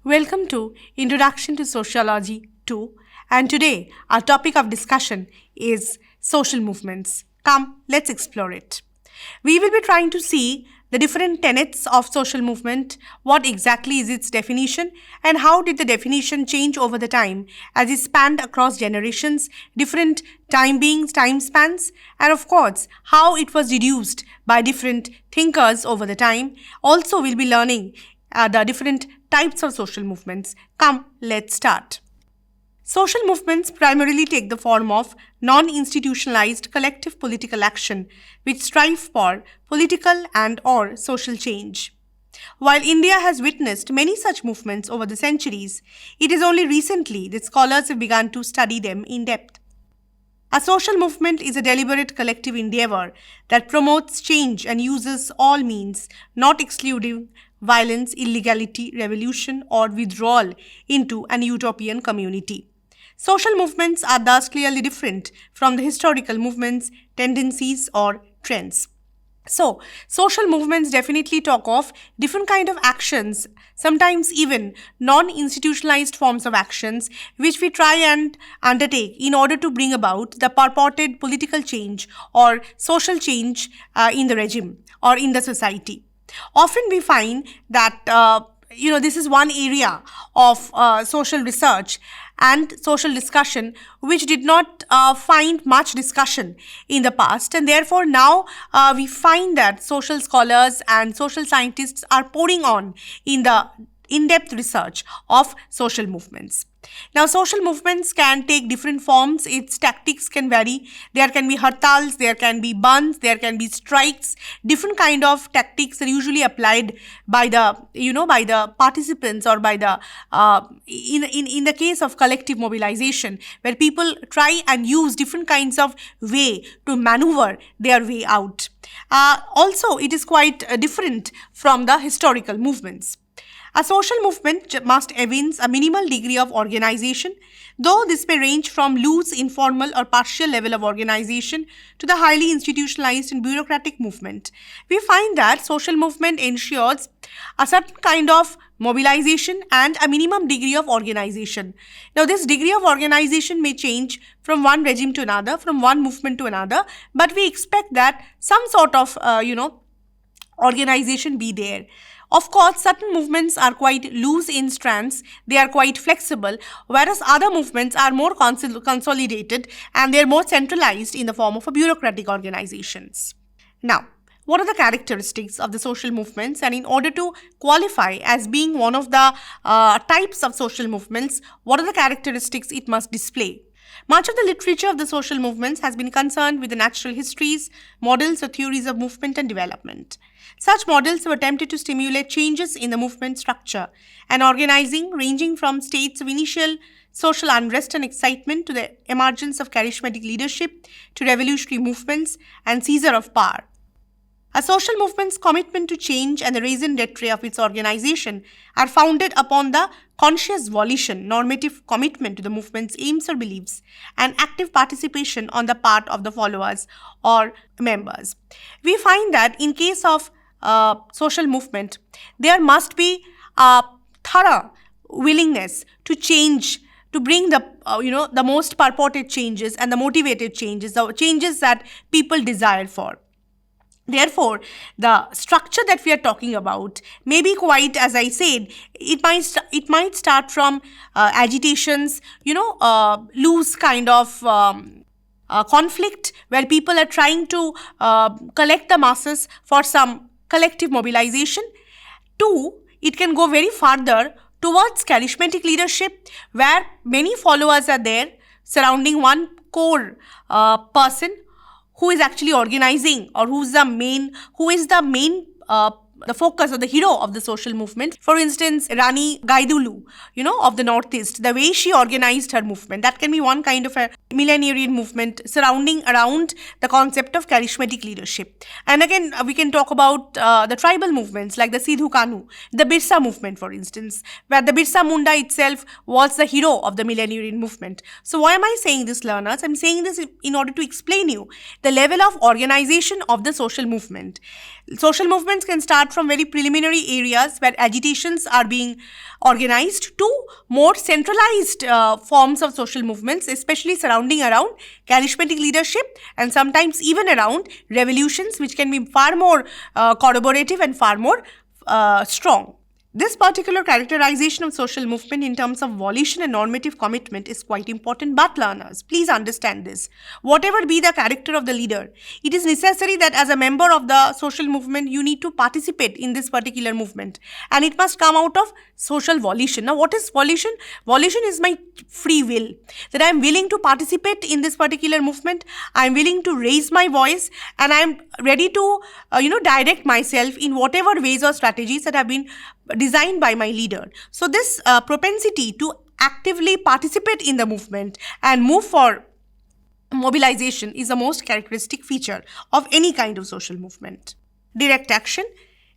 Welcome to Introduction to Sociology 2, and today our topic of discussion is social movements. Come, let's explore it. We will be trying to see the different tenets of social movement, what exactly is its definition, and how did the definition change over the time as it spanned across generations, different time spans, and of course, how it was reduced by different thinkers over the time. Also, we'll be learning the different types of social movements. Come, let's start. Social movements primarily take the form of non-institutionalized collective political action which strive for political and/or social change. While India has witnessed many such movements over the centuries, it is only recently that scholars have begun to study them in depth. A social movement is a deliberate collective endeavor that promotes change and uses all means, not excluding violence, illegality, revolution, or withdrawal into an utopian community. Social movements are thus clearly different from the historical movements, tendencies, or trends. So, social movements definitely talk of different kind of actions, sometimes even non-institutionalized forms of actions, which we try and undertake in order to bring about the purported political change or social change in the regime or in the society. Often we find that this is one area of social research and social discussion which did not find much discussion in the past, and therefore now we find that social scholars and social scientists are pouring on in the in-depth research of social movements. Now, social movements can take different forms. Its tactics can vary. There can be hartals, there can be bands, there can be strikes. Different kind of tactics are usually applied by the participants or by the in the case of collective mobilization, where people try and use different kinds of way to maneuver their way out. Also, it is quite different from the historical movements. A social movement must evince a minimal degree of organization, though this may range from loose, informal, or partial level of organization to the highly institutionalized and bureaucratic movement. We find that social movement ensures a certain kind of mobilization and a minimum degree of organization. Now, this degree of organization may change from one regime to another, from one movement to another, but we expect that some sort of, organization be there. Of course, certain movements are quite loose in strands, they are quite flexible, whereas other movements are more consolidated and they are more centralized in the form of a bureaucratic organizations. Now, what are the characteristics of the social movements, and in order to qualify as being one of the types of social movements, what are the characteristics it must display? Much of the literature of the social movements has been concerned with the natural histories, models or theories of movement and development. Such models have attempted to stimulate changes in the movement structure and organizing, ranging from states of initial social unrest and excitement to the emergence of charismatic leadership to revolutionary movements and seizure of power. A social movement's commitment to change and the raison d'etre of its organization are founded upon the conscious volition, normative commitment to the movement's aims or beliefs, and active participation on the part of the followers or members. We find that in case of social movement, there must be a thorough willingness to change, to bring the most purported changes and the motivated changes, the changes that people desire for. Therefore, the structure that we are talking about may be quite, as I said, it might start from agitations, loose kind of conflict where people are trying to collect the masses for some collective mobilization. Two, it can go very further towards charismatic leadership where many followers are there surrounding one core person who is actually organizing, or who is the main the focus or the hero of the social movement. For instance, Rani Gaidulu, of the Northeast, the way she organized her movement, that can be one kind of a millenarian movement surrounding around the concept of charismatic leadership. And again, we can talk about the tribal movements like the Sidhu Kanu, the Birsa movement, for instance, where the Birsa Munda itself was the hero of the millenarian movement. So why am I saying this, learners? I'm saying this in order to explain you the level of organization of the social movement. Social movements can start from very preliminary areas where agitations are being organized to more centralized forms of social movements, especially surrounding around charismatic leadership and sometimes even around revolutions, which can be far more corroborative and far more strong. This particular characterization of social movement in terms of volition and normative commitment is quite important, but learners, please understand this. Whatever be the character of the leader, it is necessary that as a member of the social movement, you need to participate in this particular movement, and it must come out of social volition. Now, what is volition? Volition is my free will, that I am willing to participate in this particular movement, I am willing to raise my voice, and I am ready to direct myself in whatever ways or strategies that have been designed by my leader. So this propensity to actively participate in the movement and move for mobilization is the most characteristic feature of any kind of social movement. Direct action.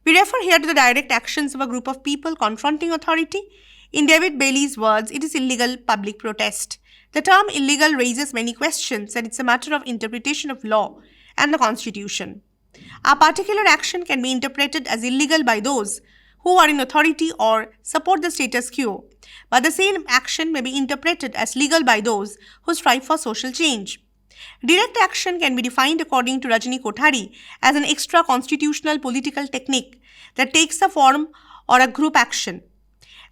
We refer here to the direct actions of a group of people confronting authority. In David Bailey's words, it is illegal public protest. The term illegal raises many questions, and it's a matter of interpretation of law and the Constitution. A particular action can be interpreted as illegal by those who are in authority or support the status quo, but the same action may be interpreted as legal by those who strive for social change. Direct action can be defined according to Rajni Kothari as an extra-constitutional political technique that takes the form or a group action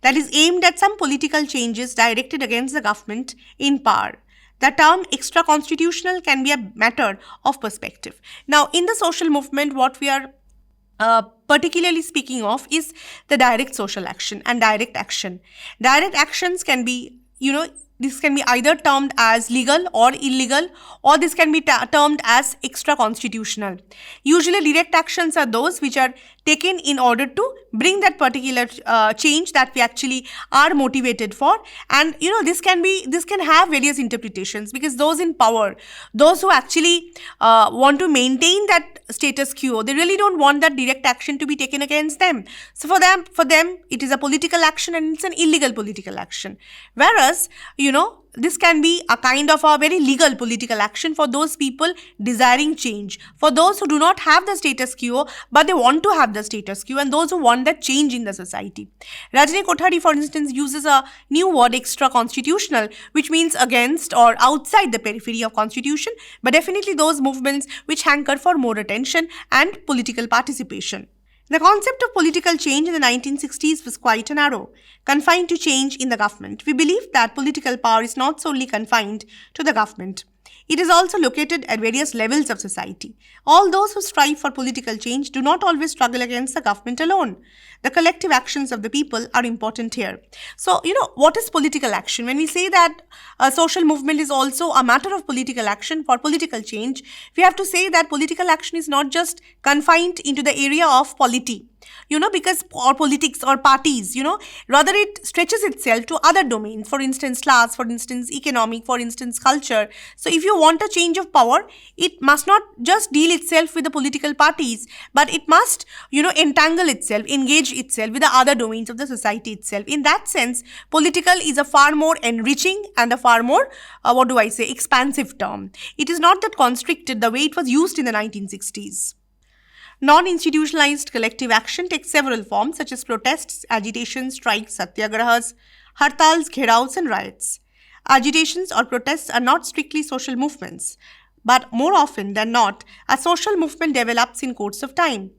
that is aimed at some political changes directed against the government in power. The term extra-constitutional can be a matter of perspective. Now, in the social movement, what we are particularly speaking of is the direct social action and direct action. Direct actions can be, this can be either termed as legal or illegal, or this can be termed as extra-constitutional. Usually, direct actions are those which are taken in order to bring that particular change that we actually are motivated for. And this can have various interpretations, because those in power, those who actually want to maintain that status quo, they really don't want that direct action to be taken against them. So for them it is a political action, and it's an illegal political action. Whereas this can be a kind of a very legal political action for those people desiring change, for those who do not have the status quo but they want to have the status quo, and those who want that change in the society. Rajni Kothari, for instance, uses a new word, extra-constitutional, which means against or outside the periphery of constitution, but definitely those movements which hanker for more attention and political participation. The concept of political change in the 1960s was quite narrow, confined to change in the government. We believe that political power is not solely confined to the government. It is also located at various levels of society. All those who strive for political change do not always struggle against the government alone. The collective actions of the people are important here. So, what is political action? When we say that a social movement is also a matter of political action for political change, we have to say that political action is not just confined into the area of polity. Or politics or parties, rather it stretches itself to other domains, for instance, class, for instance, economic, for instance, culture. So if you want a change of power, it must not just deal itself with the political parties, but it must, entangle itself, engage itself with the other domains of the society itself. In that sense, political is a far more enriching and a far more, expansive term. It is not that constricted the way it was used in the 1960s. Non-institutionalized collective action takes several forms, such as protests, agitations, strikes, satyagrahas, hartals, gheraos, and riots. Agitations or protests are not strictly social movements, but more often than not, a social movement develops in course of time.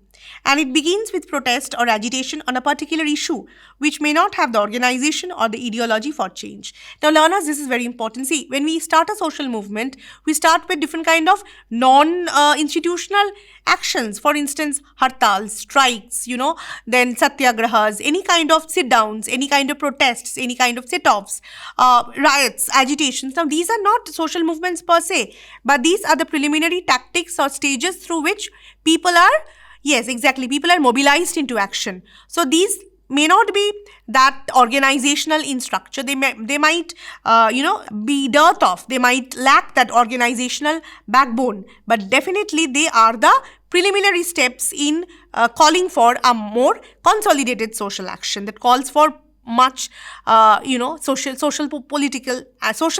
And it begins with protest or agitation on a particular issue, which may not have the organization or the ideology for change. Now, learners, this is very important. See, when we start a social movement, we start with different kind of non-institutional actions. For instance, hartals, strikes, then satyagrahas, any kind of sit-downs, any kind of protests, any kind of sit-offs, riots, agitations. Now, these are not social movements per se, but these are the preliminary tactics or stages through which people are mobilized into action. So these may not be that organizational in structure. They might be dearth of. They might lack that organizational backbone. But definitely they are the preliminary steps in calling for a more consolidated social action that calls for much, social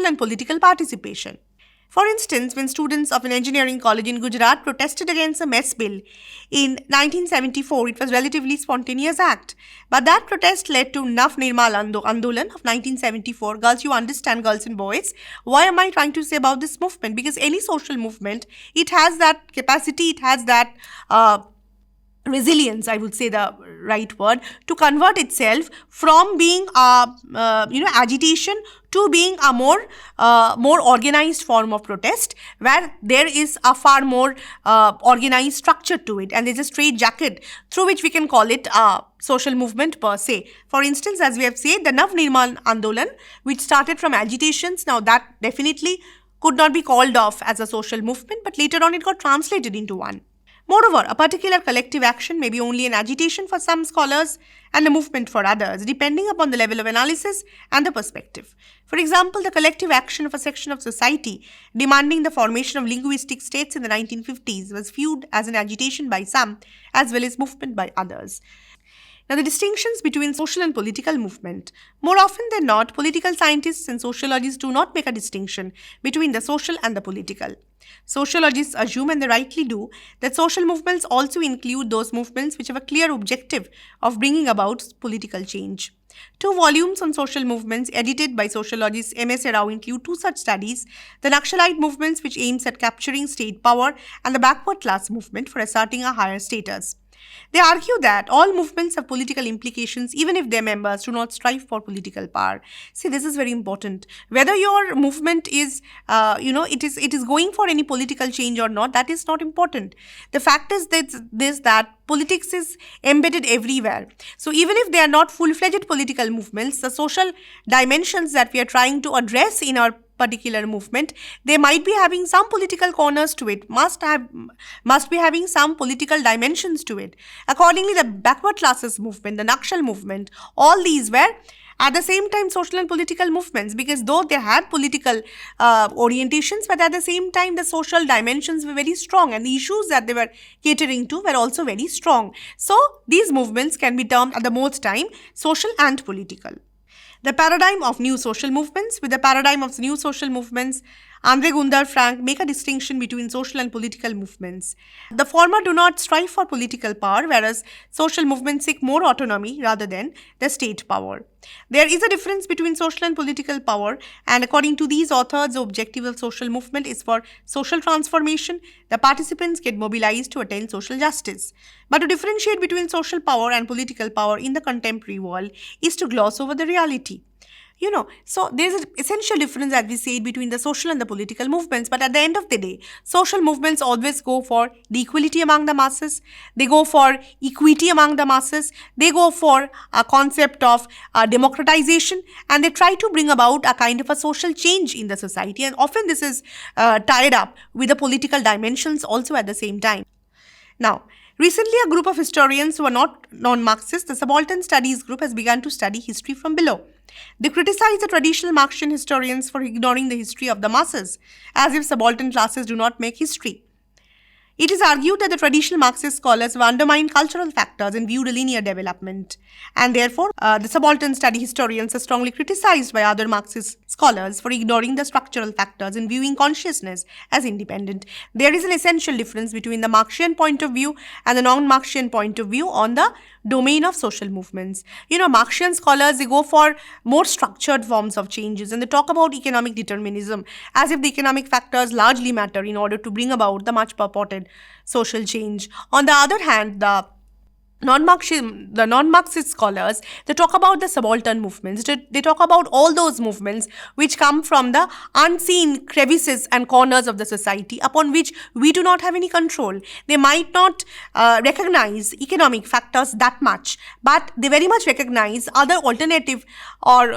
and political participation. For instance, when students of an engineering college in Gujarat protested against the mess bill in 1974, it was a relatively spontaneous act. But that protest led to Nav Nirmal Andolan of 1974. Girls, you understand, girls and boys. Why am I trying to say about this movement? Because any social movement, it has that capacity, it has that resilience, I would say the right word, to convert itself from being agitation to being a more organized form of protest, where there is a far more organized structure to it, and there's a straight jacket through which we can call it a social movement per se. For instance, as we have said, the Nav Nirmal Andolan, which started from agitations, now that definitely could not be called off as a social movement, but later on it got translated into one. Moreover, a particular collective action may be only an agitation for some scholars and a movement for others, depending upon the level of analysis and the perspective. For example, the collective action of a section of society demanding the formation of linguistic states in the 1950s was viewed as an agitation by some as well as movement by others. Now, the distinctions between social and political movement. More often than not, political scientists and sociologists do not make a distinction between the social and the political. Sociologists assume, and they rightly do, that social movements also include those movements which have a clear objective of bringing about political change. 2 volumes on social movements edited by sociologist M.S. Rao include 2 such studies: the Naxalite movements, which aims at capturing state power, and the backward class movement for asserting a higher status. They argue that all movements have political implications even if their members do not strive for political power. See, this is very important. Whether your movement is, it is going for any political change or not, that is not important. The fact is that politics is embedded everywhere. So even if they are not full-fledged political movements, the social dimensions that we are trying to address in our particular movement, they might be having some political corners to it, must be having some political dimensions to it. Accordingly, the backward classes movement, the Naxal movement, all these were at the same time social and political movements, because though they had political orientations, but at the same time the social dimensions were very strong and the issues that they were catering to were also very strong. So these movements can be termed at the most time social and political. The paradigm of new social movements. With the paradigm of new social movements, Andre Gundar Frank make a distinction between social and political movements. The former do not strive for political power, whereas social movements seek more autonomy rather than the state power. There is a difference between social and political power, and according to these authors, the objective of social movement is for social transformation. The participants get mobilized to attain social justice. But to differentiate between social power and political power in the contemporary world is to gloss over the reality. So there's an essential difference, as we said, between the social and the political movements. But at the end of the day, social movements always go for the equality among the masses. They go for equity among the masses. They go for a concept of democratization, and they try to bring about a kind of a social change in the society. And often this is tied up with the political dimensions also at the same time. Now, recently, a group of historians who are not non-Marxists, the Subaltern Studies Group, has begun to study history from below. They criticize the traditional Marxian historians for ignoring the history of the masses, as if subaltern classes do not make history. It is argued that the traditional Marxist scholars have undermined cultural factors and viewed a linear development, and therefore the subaltern study historians are strongly criticized by other Marxist scholars for ignoring the structural factors and viewing consciousness as independent. There is an essential difference between the Marxian point of view and the non-Marxian point of view on the domain of social movements. Marxian scholars, they go for more structured forms of changes, and they talk about economic determinism as if the economic factors largely matter in order to bring about the much purported social change. On the other hand, the non-Marxist scholars, they talk about the subaltern movements. They talk about all those movements which come from the unseen crevices and corners of the society upon which we do not have any control. They might not recognize economic factors that much, but they very much recognize other alternative or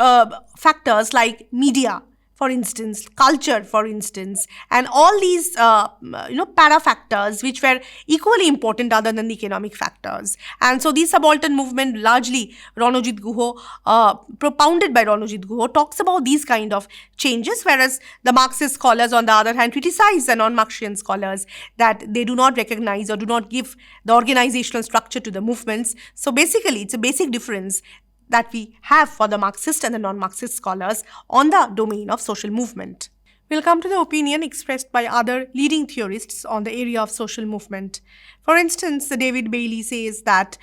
factors like media. for instance, culture, for instance, and all these, para factors which were equally important other than the economic factors. And so the subaltern movement, largely Ranojit Guha, propounded by Ranojit Guha, talks about these kind of changes, whereas the Marxist scholars, on the other hand, criticize the non-Marxian scholars that they do not recognize or do not give the organizational structure to the movements. So basically, it's a basic difference that we have for the Marxist and the non-Marxist scholars on the domain of social movement. We'll come to the opinion expressed by other leading theorists on the area of social movement. For instance, David Bailey says that,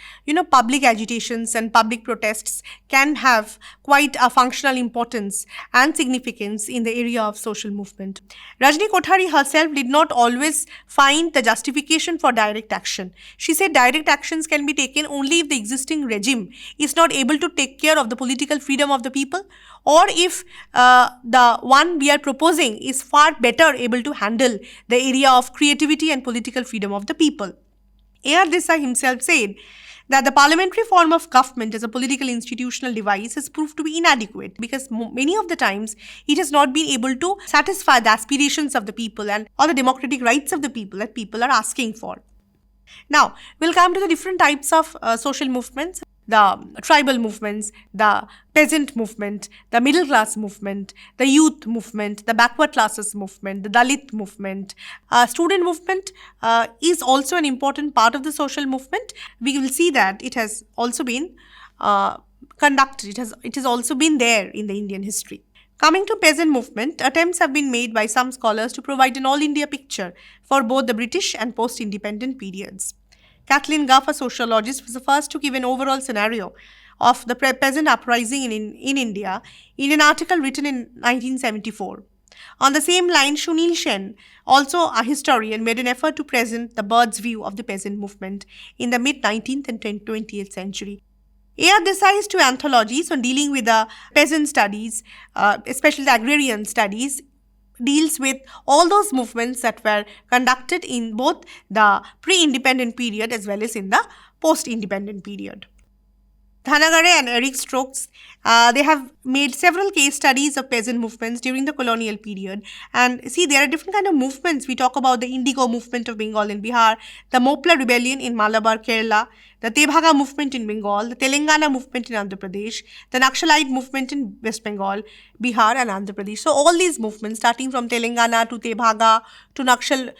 public agitations and public protests can have quite a functional importance and significance in the area of social movement. Rajni Kothari herself did not always find the justification for direct action. She said direct actions can be taken only if the existing regime is not able to take care of the political freedom of the people, or if the one we are proposing is far better able to handle the area of creativity and political freedom of the people. A.R. Desai himself said that the parliamentary form of government as a political institutional device has proved to be inadequate because many of the times it has not been able to satisfy the aspirations of the people and or the democratic rights of the people that people are asking for. Now, we'll come to the different types of social movements. The tribal movements, the peasant movement, the middle class movement, the youth movement, the backward classes movement, the Dalit movement. Student movement is also an important part of the social movement. We will see that it has also been conducted. It has also been there in the Indian history. Coming to peasant movement, attempts have been made by some scholars to provide an all-India picture for both the British and post-independent periods. Kathleen Gough, a sociologist, was the first to give an overall scenario of the peasant uprising in India in an article written in 1974. On the same line, Shunil Sen, also a historian, made an effort to present the bird's view of the peasant movement in the mid-19th and 20th century. A.R. Desai's two anthologies on dealing with the peasant studies, especially the agrarian studies, deals with all those movements that were conducted in both the pre-independent period as well as in the post-independent period. Thanagare and Eric Stokes, they have made several case studies of peasant movements during the colonial period. And see, there are different kind of movements. We talk about the Indigo movement of Bengal and Bihar, the Mopla rebellion in Malabar, Kerala, the Tebhaga movement in Bengal, the Telangana movement in Andhra Pradesh, the Naxalite movement in West Bengal, Bihar and Andhra Pradesh. So all these movements, starting from Telangana to Tebhaga to Naxal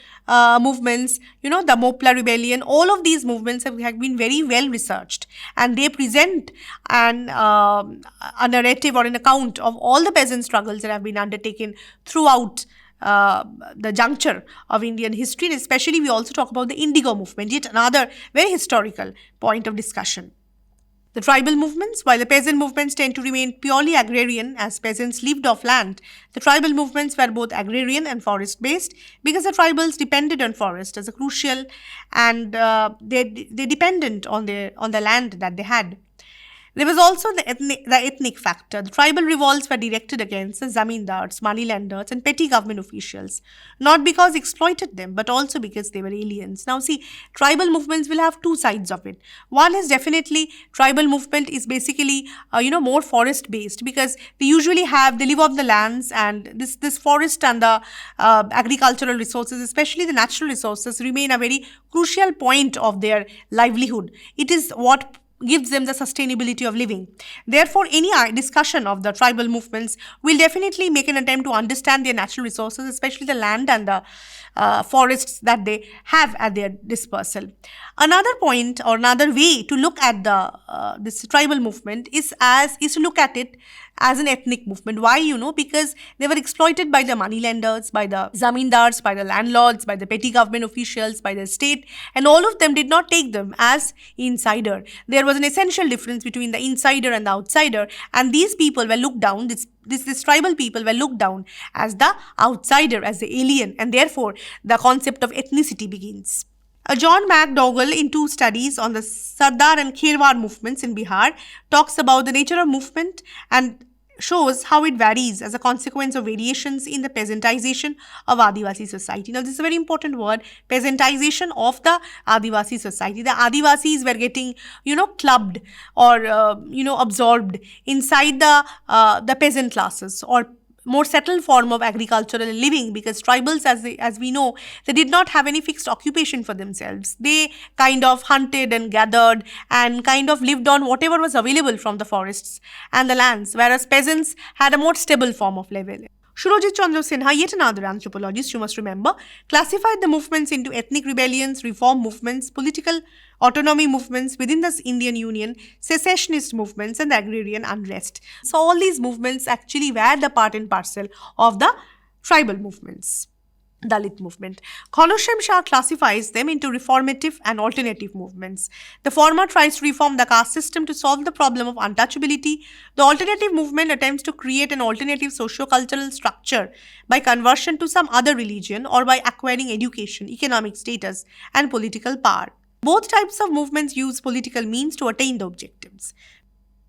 movements, the Mopla rebellion, all of these movements have been very well researched, and they present a narrative or an account of all the peasant struggles that have been undertaken throughout the juncture of Indian history, and especially we also talk about the Indigo movement, yet another very historical point of discussion. The tribal movements, while the peasant movements tend to remain purely agrarian as peasants lived off land, the tribal movements were both agrarian and forest-based because the tribals depended on forest as a crucial, and they dependent on the land that they had. There was also the ethnic factor. The tribal revolts were directed against the zamindars, moneylenders, and petty government officials, not because they exploited them, but also because they were aliens. Now, see, tribal movements will have two sides of it. One is definitely tribal movement is basically, more forest-based because they usually they live off the lands, and this forest and the agricultural resources, especially the natural resources, remain a very crucial point of their livelihood. It is what gives them the sustainability of living. Therefore, any discussion of the tribal movements will definitely make an attempt to understand their natural resources, especially the land and the forests that they have at their dispersal. Another point or another way to look at this tribal movement is to look at it as an ethnic movement. Why? Because they were exploited by the moneylenders, by the zamindars, by the landlords, by the petty government officials, by the state, and all of them did not take them as insider. There was an essential difference between the insider and the outsider, and these people were looked down, this tribal people were looked down as the outsider, as the alien, and therefore the concept of ethnicity begins. John McDougall, in two studies on the Sardar and Kherwar movements in Bihar, talks about the nature of movement and shows how it varies as a consequence of variations in the peasantization of Adivasi society. Now, this is a very important word, peasantization of the Adivasi society. The Adivasis were getting, clubbed or, absorbed inside the peasant classes, or more settled form of agricultural living, because tribals, as we know, they did not have any fixed occupation for themselves. They kind of hunted and gathered and kind of lived on whatever was available from the forests and the lands, whereas peasants had a more stable form of living. Surojit Chandra Sinha, yet another anthropologist, you must remember, classified the movements into ethnic rebellions, reform movements, political autonomy movements within the Indian Union, secessionist movements, and agrarian unrest. So all these movements actually were the part and parcel of the tribal movements. Dalit movement. Ghanshyam Shah classifies them into reformative and alternative movements. The former tries to reform the caste system to solve the problem of untouchability. The alternative movement attempts to create an alternative socio-cultural structure by conversion to some other religion or by acquiring education, economic status, and political power. Both types of movements use political means to attain the objectives.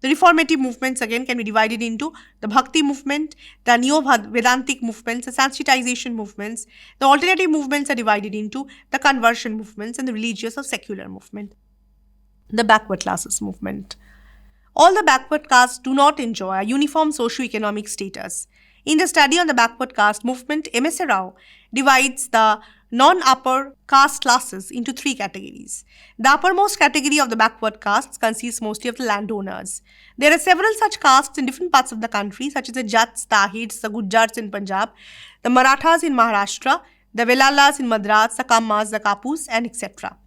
The reformative movements again can be divided into the Bhakti movement, the Neo-Vedantic movements, the Sanskritization movements. The alternative movements are divided into the conversion movements and the religious or secular movement. The backward classes movement. All the backward castes do not enjoy a uniform socio-economic status. In the study on the backward caste movement, M.S. Rao divides the non-upper caste classes into three categories. The uppermost category of the backward castes consists mostly of the landowners. There are several such castes in different parts of the country, such as the Jats, the Ahirs, the Gujjars in Punjab, the Marathas in Maharashtra, the Velalas in Madras, the Kammas, the Kapus, and etc.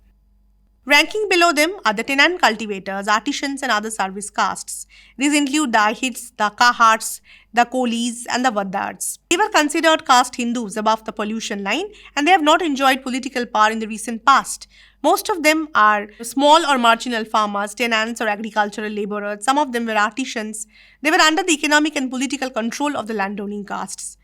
Ranking below them are the tenant cultivators, artisans, and other service castes. These include the Ahirs, the Kahars, the Kolis, and the Vaddars. They were considered caste Hindus above the pollution line, and they have not enjoyed political power in the recent past. Most of them are small or marginal farmers, tenants, or agricultural laborers. Some of them were artisans. They were under the economic and political control of the landowning castes.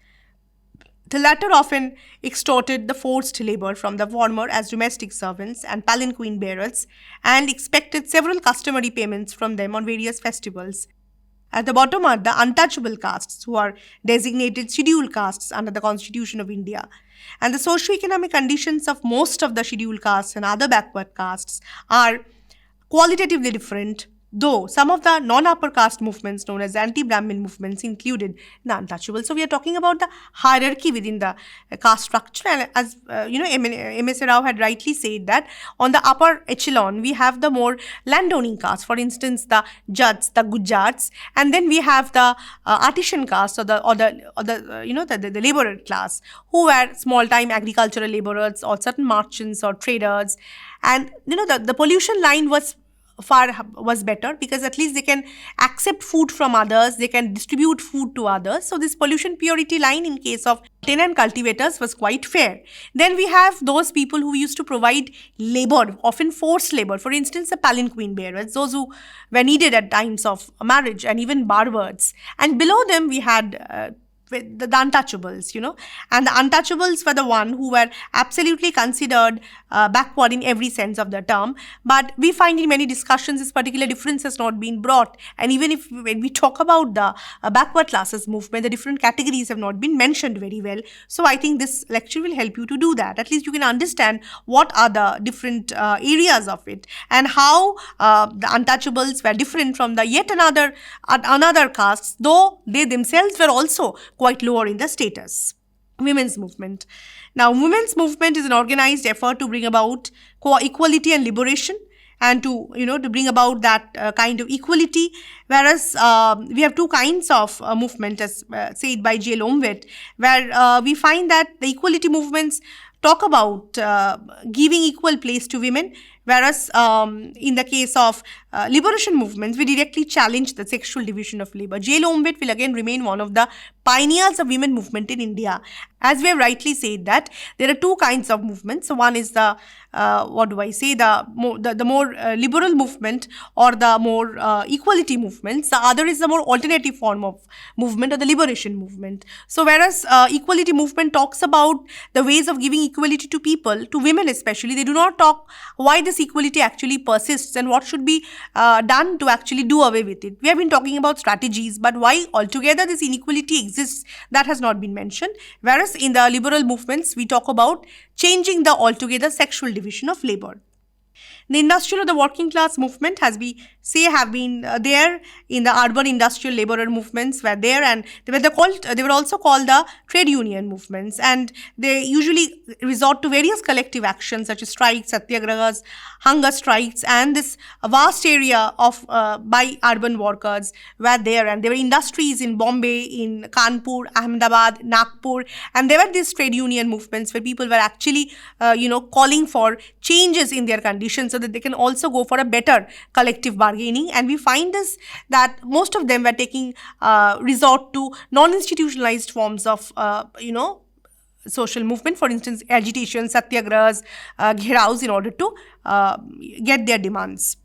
The latter often extorted the forced labor from the former as domestic servants and palanquin bearers and expected several customary payments from them on various festivals. At the bottom are the untouchable castes, who are designated scheduled castes under the Constitution of India. And the socio-economic conditions of most of the scheduled castes and other backward castes are qualitatively different, though some of the non-upper caste movements known as anti-Brahmin movements included the untouchable. So we are talking about the hierarchy within the caste structure, and as M.S. Rao had rightly said that on the upper echelon we have the more landowning caste, for instance the Jats, the Gujjars, and then we have the artisan caste or the laborer class, who were small-time agricultural laborers or certain merchants or traders, and the pollution line was better because at least they can accept food from others, they can distribute food to others. So this pollution purity line in case of tenant cultivators was quite fair. Then we have those people who used to provide labor, often forced labor. For instance, the palanquin bearers, those who were needed at times of marriage, and even barbers. And below them we had the untouchables, and the untouchables were the one who were absolutely considered backward in every sense of the term. But we find in many discussions this particular difference has not been brought, and even if when we talk about the backward classes movement, the different categories have not been mentioned very well. So I think this lecture will help you to do that. At least you can understand what are the different areas of it and how the untouchables were different from the yet another castes, though they themselves were also quite lower in the status. Women's movement. Now, women's movement is an organized effort to bring about equality and liberation, and to bring about that kind of equality. Whereas we have two kinds of movement, as said by J. Lomvett, where we find that the equality movements talk about giving equal place to women, whereas in the case of liberation movements, we directly challenge the sexual division of labor. J. Lomvett will again remain one of the pioneers of women movement in India. As we have rightly said that there are two kinds of movements. So one is the the more liberal movement or the more equality movements. The other is the more alternative form of movement or the liberation movement. So whereas equality movement talks about the ways of giving equality to people, to women especially, they do not talk why this equality actually persists and what should be done to actually do away with it. We have been talking about strategies, but why altogether this inequality exists, that has not been mentioned. Whereas in the liberal movements, we talk about changing the altogether sexual division of labor. The industrial or the working class movement have been there in the urban industrial laborer movements were there, and they were also called the trade union movements, and they usually resort to various collective actions such as strikes, satyagrahas, hunger strikes, and this vast area of by urban workers were there, and there were industries in Bombay, in Kanpur, Ahmedabad, Nagpur, and there were these trade union movements where people were actually calling for changes in their conditions so that they can also go for a better collective bargaining. And we find this that most of them were taking resort to non-institutionalized forms of social movement, for instance agitation, satyagrahas, gheraos, in order to get their demands.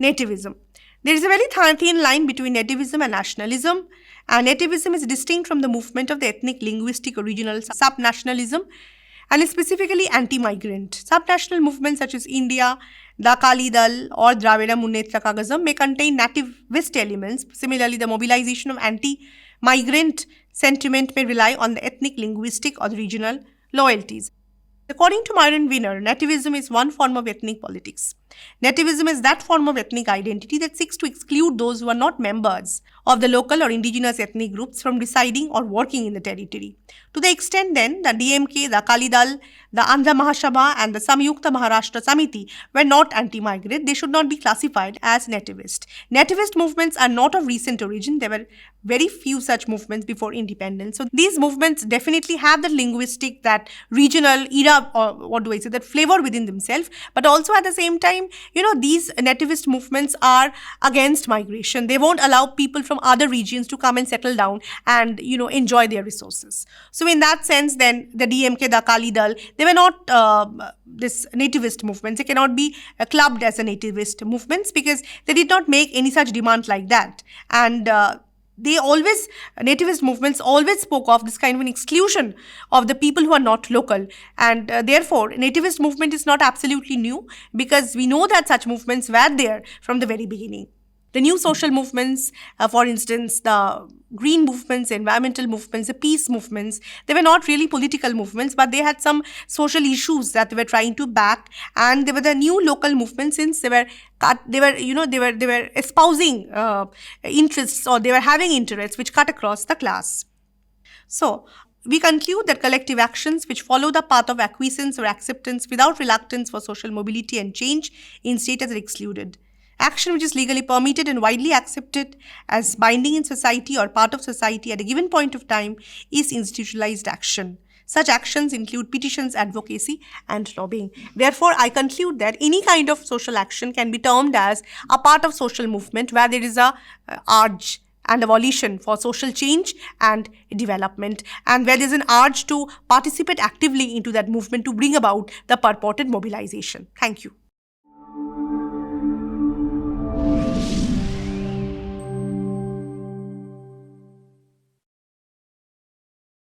Nativism. There is a very thin line between nativism and nationalism, and nativism is distinct from the movement of the ethnic, linguistic, or regional subnationalism, and is specifically anti-migrant. Subnational movements such as India, the Akali Dal, or Dravida Munnetra Kagazam may contain nativist elements. Similarly, the mobilization of anti-migrant sentiment may rely on the ethnic, linguistic, or the regional loyalties. According to Myron Winner, nativism is one form of ethnic politics. Nativism is that form of ethnic identity that seeks to exclude those who are not members of the local or indigenous ethnic groups from residing or working in the territory. To the extent then, the DMK, the Akali Dal, the Andhra Mahasabha, and the Samyukta Maharashtra Samiti were not anti-migrant, they should not be classified as nativist. Nativist movements are not of recent origin. There were very few such movements before independence. So these movements definitely have that linguistic, that regional era, or that flavor within themselves. But also at the same time, these nativist movements are against migration. They won't allow people from other regions to come and settle down and, enjoy their resources. So in that sense, then the DMK, the Akali Dal, they were not this nativist movements. They cannot be clubbed as a nativist movements because they did not make any such demand like that. And nativist movements always spoke of this kind of an exclusion of the people who are not local, and therefore nativist movement is not absolutely new, because we know that such movements were there from the very beginning. The new social movements, for instance, the green movements, environmental movements, the peace movements, they were not really political movements, but they had some social issues that they were trying to back, and they were the new local movements since they were espousing interests, or they were having interests which cut across the class. So we conclude that collective actions which follow the path of acquiescence or acceptance without reluctance for social mobility and change in status are excluded. Action which is legally permitted and widely accepted as binding in society or part of society at a given point of time is institutionalized action. Such actions include petitions, advocacy, and lobbying. Therefore, I conclude that any kind of social action can be termed as a part of social movement where there is a urge and a volition for social change and development, and where there is an urge to participate actively into that movement to bring about the purported mobilization. Thank you.